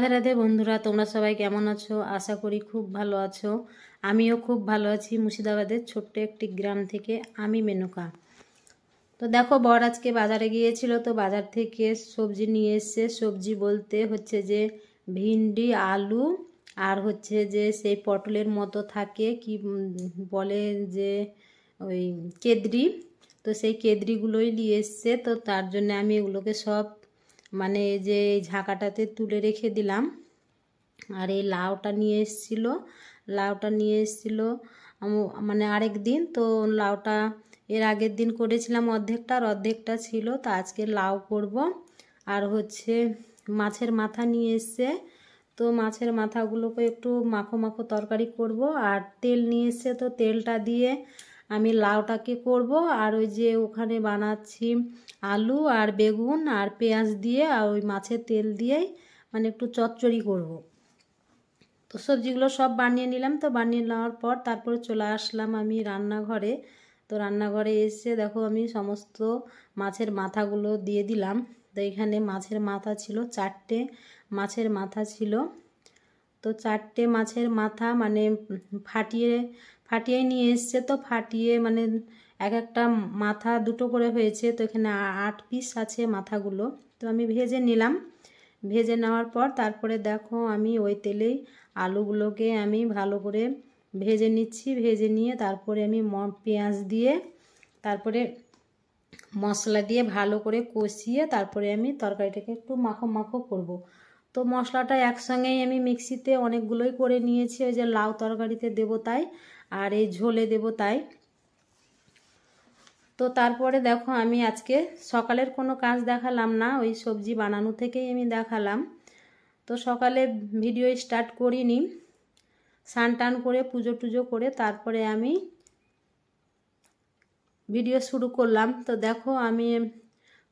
রাধে রাধে বন্ধুরা, তোমরা সবাই কেমন আছো? আশা করি খুব ভালো আছো। আমিও খুব ভালো আছি। মুর্শিদাবাদের ছোট্ট একটি গ্রাম থেকে আমি মেনকা। তো দেখো, বর আজকে বাজারে গিয়েছিল, তো বাজার থেকে সবজি নিয়ে এসছে। সবজি বলতে হচ্ছে যে ভিন্ডি, আলু, আর হচ্ছে যে সেই পটলের মতো থাকে কি বলে যে ওই কেদরি। তো সেই কেদরিগুলোই নিয়ে এসছে। তো তার জন্য আমি এগুলোকে সব মানে যে ঝাঁকাটাতে তুলে রেখে দিলাম। আর এই লাউটা নিয়ে এসেছিলো মানে আরেক দিন। তো লাউটা এর আগের দিন করেছিলাম অর্ধেকটা, আর অর্ধেকটা ছিল। তো আজকে লাউ করব। আর হচ্ছে মাছের মাথা নিয়ে এসছে। তো মাছের মাথাগুলোকে একটু মাখো মাখো তরকারি করব। আর তেল নিয়ে এসছে, তো তেলটা দিয়ে আমি লাউটাকে করব। আর ওই যে ওখানে বানাচ্ছি আলু আর বেগুন আর পেঁয়াজ দিয়ে, আর ওই মাছের তেল দিয়েই মানে একটু চচ্চড়ি করব। তো সবজিগুলো সব বানিয়ে নিলাম। তো বানিয়ে নেওয়ার পর তারপরে চলে আসলাম আমি রান্নাঘরে। তো রান্নাঘরে এসে দেখো আমি সমস্ত মাছের মাথাগুলো দিয়ে দিলাম। তো এখানে মাছের মাথা ছিল 4টে মাছের মাথা ছিল। তো 4টে মাছের মাথা মানে ফাটিয়ে নিয়ে এসছে। তো ফাটিয়ে মানে এক একটা মাথা দুটো করে হয়েছে। তো এখানে 8 পিস আছে মাথাগুলো। তো আমি ভেজে নিলাম। ভেজে নেওয়ার পর তারপরে দেখো আমি ওই তেলেই আলুগুলোকে আমি ভালো করে ভেজে নিচ্ছি। ভেজে নিয়ে তারপরে আমি পেঁয়াজ দিয়ে তারপরে মশলা দিয়ে ভালো করে কষিয়ে তারপরে আমি তরকারিটাকে একটু মাখো মাখো করব। তো মশলাটা একসঙ্গেই আমি মিক্সিতে অনেকগুলোই করে নিয়েছি, ওই যে লাউ তরকারিতে দেবো তাই, আর এই ঝোলে দেবো তাই। তো তারপরে দেখো আমি আজকে সকালের কোনো কাজ দেখালাম না, ওই সবজি বানানো থেকেই আমি দেখালাম। তো সকালে ভিডিও স্টার্ট করিনি, স্নান টান করে পুজো টুজো করে তারপরে আমি ভিডিও শুরু করলাম। তো দেখো আমি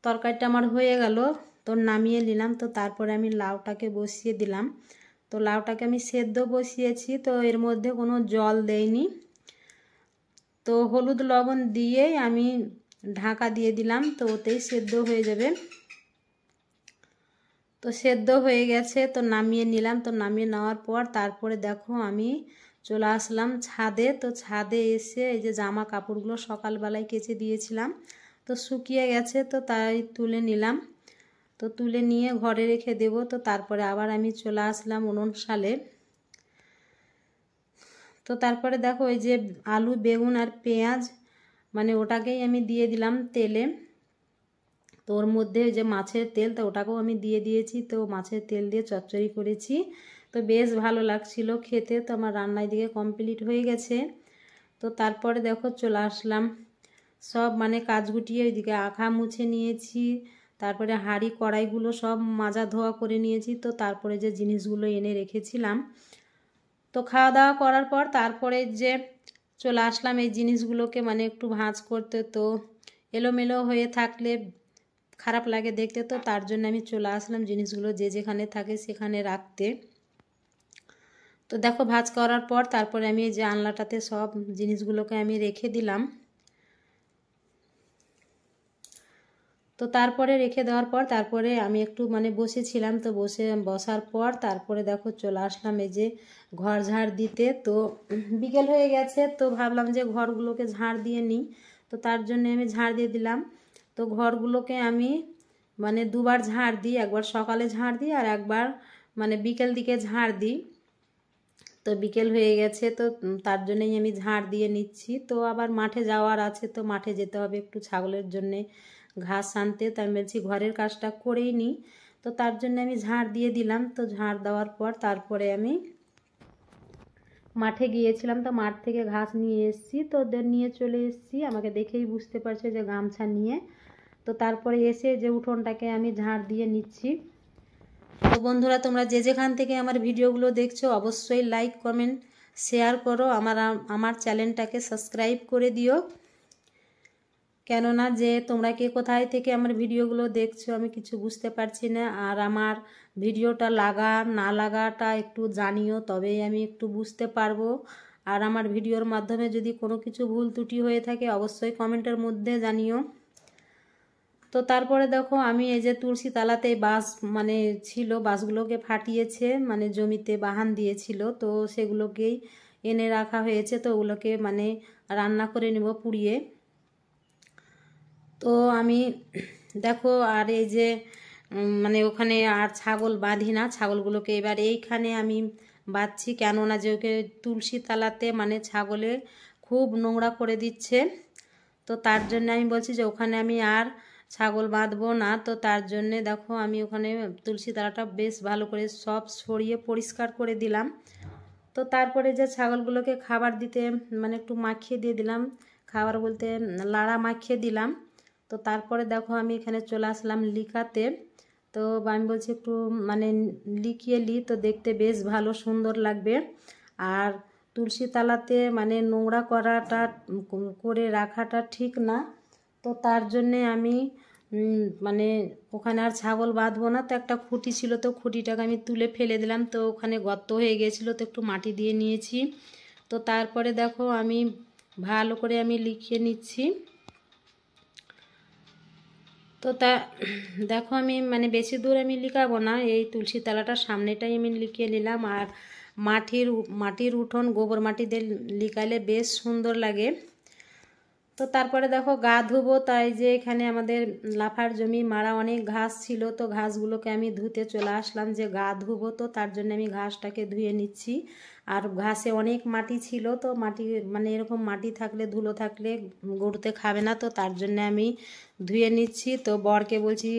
তরকারিটা আমার হয়ে গেল, তো নামিয়ে নিলাম। তো তারপরে আমি লাউটাকে বসিয়ে দিলাম। তো লাউটাকে আমি সেদ্ধ বসিয়েছি, তো এর মধ্যে কোনো জল দেইনি। তো হলুদ লবণ দিয়েই আমি ঢাকা দিয়ে দিলাম, তো ওতেই সেদ্ধ হয়ে যাবে। তো সেদ্ধ হয়ে গেছে, তো নামিয়ে নিলাম। তো নামিয়ে নেওয়ার পর তারপরে দেখো আমি চলে আসলাম ছাদে। তো ছাদে এসে এই যে জামা কাপড়গুলো সকালবেলায় কেচে দিয়েছিলাম, তো শুকিয়ে গেছে, তো তাই তুলে নিলাম। তো তুলে নিয়ে ঘরে রেখে দেব। তো তারপরে আবার আমি চলে আসলাম উনুন শালে। তো তারপরে দেখো এই যে আলু বেগুন আর পেঁয়াজ মানে ওটাকেই আমি দিয়ে দিলাম তেলে। তো ওর মধ্যে ওই যে মাছের তেল, তো ওটাকেও আমি দিয়ে দিয়েছি। তো মাছের তেল দিয়ে চচ্চড়ি করেছি, তো বেশ ভালো লাগছিল খেতে। তো আমার রান্নার দিকে কমপ্লিট হয়ে গেছে। তো তারপরে দেখো চলে আসলাম সব মানে কাজ গুটিয়ে ওইদিকে আঁখা মুছে নিয়েছি। তারপরে হাঁড়ি কড়াইগুলো সব মাজা ধোয়া করে নিয়েছি। তো তারপরে যে জিনিসগুলো এনে রেখেছিলাম, তো খাওয়া দাওয়া করার পর তারপরে যে চলে আসলাম এই জিনিসগুলোকে মানে একটু ভাঁজ করতে। তো এলোমেলো হয়ে থাকলে খারাপ লাগে দেখতে, তো তার জন্য আমি চলে আসলাম জিনিসগুলো যে যেখানে থাকে সেখানে রাখতে। তো দেখো ভাঁজ করার পর তারপরে আমি এই জানলাটাতে সব জিনিসগুলোকে আমি রেখে দিলাম। তো তারপরে রেখে দেওয়ার পর তারপরে আমি একটু মানে বসেছিলাম। তো বসার পর তারপরে দেখো চলে আসলাম এই যে ঘর ঝাড় দিতে। তো বিকেল হয়ে গেছে, তো ভাবলাম যে ঘরগুলোকে ঝাড় দিয়ে নিই। তো তার জন্য আমি ঝাড় দিয়ে দিলাম। তো ঘরগুলোকে আমি মানে দুবার ঝাড় দিই, একবার সকালে ঝাড় দিই আর একবার মানে বিকেল দিকে ঝাড় দিই। তো বিকেল হয়ে গেছে, তো তার জন্যই আমি ঝাড় দিয়ে নিচ্ছি। তো আবার মাঠে যাওয়ার আছে, তো মাঠে যেতে হবে একটু ছাগলের জন্যে ঘাস আনতে। তো আমি বলছি ঘরের কাজটা করেই নিই, তো তার জন্য আমি ঝাড় দিয়ে দিলাম। তো ঝাড় দেওয়ার পর তারপরে আমি মাঠে গিয়েছিলাম। তো মাঠ থেকে ঘাস নিয়ে এসেছি, তো ওদের নিয়ে চলে এসেছি। আমাকে দেখেই বুঝতে পারছে যে গামছা নিয়ে। তো তারপরে এসে যে উঠোনটাকে আমি ঝাড় দিয়ে নিচ্ছি। তো বন্ধুরা, তোমরা যে যেখান থেকে আমার ভিডিওগুলো দেখছো অবশ্যই লাইক কমেন্ট শেয়ার করো, আমার চ্যানেলটাকে সাবস্ক্রাইব করে দিও। কেননা যে তোমরা কে কোথায় থেকে আমার ভিডিওগুলো দেখছো আমি কিছু বুঝতে পারছি না। আর আমার ভিডিওটা লাগা না লাগাটা একটু জানিও, তবেই আমি একটু বুঝতে পারবো। আর আমার ভিডিওর মাধ্যমে যদি কোনো কিছু ভুল ত্রুটি হয়ে থাকে অবশ্যই কমেন্টের মধ্যে জানিও। তো তারপরে দেখো আমি এই যে তুলসী তালাতে বাঁশ মানে ছিল, বাঁশগুলোকে ফাটিয়েছে, মানে জমিতে বাহান দিয়েছিল, তো সেগুলোকেই এনে রাখা হয়েছে। তো ওগুলোকে মানে রান্না করে নেব পুড়িয়ে। তো আমি দেখো আর এই যে মানে ওখানে আর ছাগল বাঁধি না, ছাগলগুলোকে এবার এইখানে আমি বাঁধছি, কেননা যে ওকে তুলসী তালাতে মানে ছাগলে খুব নোংরা করে দিচ্ছে। তো তার জন্য আমি বলছি যে ওখানে আমি আর ছাগল বাঁধবো না। তো তার জন্যে দেখো আমি ওখানে তুলসী তালাটা বেশ ভালো করে সব সরিয়ে পরিষ্কার করে দিলাম। তো তারপরে যে ছাগলগুলোকে খাবার দিতে মানে একটু মাখিয়ে দিয়ে দিলাম, খাবার বলতে লাড়া মাখিয়ে দিলাম। তো তারপরে দেখো আমি এখানে চলে আসলাম লিকাতে। তো আমি বলছি একটু মানে লিখিয়ে নিই, তো দেখতে বেশ ভালো সুন্দর লাগবে। আর তুলসী তালাতে মানে নোংরা করাটা করে রাখাটা ঠিক না। তো তার জন্যে আমি মানে ওখানে আর ছাগল বাঁধবো না। তো একটা খুঁটি ছিল, তো খুঁটিটাকে আমি তুলে ফেলে দিলাম, তো ওখানে গর্ত হয়ে গিয়েছিলো, তো একটু মাটি দিয়ে নিয়েছি। তো তারপরে দেখো আমি ভালো করে আমি লিখিয়ে নিচ্ছি। তো দেখো আমি মানে বেশি দূর আমি লিখাবো না, এই তুলসী তলাটার সামনেটাই আমি লিখিয়ে নিলাম। আর মাটির উঠোন গোবর মাটি দিয়ে লিখালে বেশ সুন্দর লাগে। তো তারপরে দেখো গা ধুবো, তাই যে এখানে আমাদের লাফার জমি মারা অনেক ঘাস ছিল, তো ঘাসগুলোকে আমি ধুতে চলে আসলাম যে গা ধুবো। তো তার জন্য আমি ঘাসটাকে ধুয়ে নিচ্ছি। আর ঘাসে অনেক মাটি ছিল, তো মাটি মানে এরকম মাটি থাকলে ধুলো থাকলে গরুতে খাবে না, তো তার জন্য আমি ধুয়ে নিচ্ছি। তো বরকে বলছি,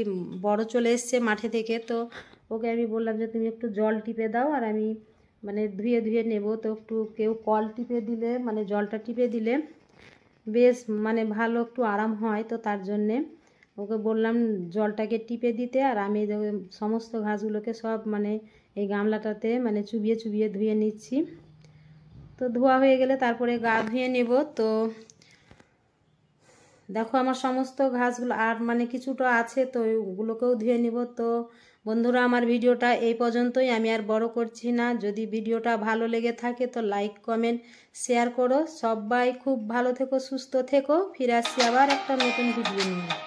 বড় চলে এসছে মাঠে থেকে, তো ওকে আমি বললাম যে তুমি একটু জল টিপে দাও আর আমি মানে ধুয়ে ধুয়ে নেব। তো একটু কেউ কল টিপে দিলে মানে জলটা টিপে দিলে বেশ মানে ভালো একটু আরাম হয়। তো তার জন্যে ওকে বললাম জলটাকে টিপে দিতে। আর আমি সমস্ত ঘাসগুলোকে সব মানে এই গামলাটাতে মানে চুবিয়ে চুবিয়ে ধুয়ে নিচ্ছি। তো ধোয়া হয়ে গেলে তারপরে গা ধুয়ে নেব। তো দেখো আমার সমস্ত ঘাসগুলো আর মানে কিছুটা আছে, তো ওগুলোকেও ধুয়ে নিব। তো বন্ধুরা আমার ভিডিওটা এই পর্যন্তই, আমি আর বড় করছি না। যদি ভিডিওটা ভালো লেগে থাকে তো লাইক কমেন্ট শেয়ার করো। সবাই খুব ভালো থেকো, সুস্থ থেকো। ফিরে আসছি আবার একটা নতুন ভিডিও নিয়ে।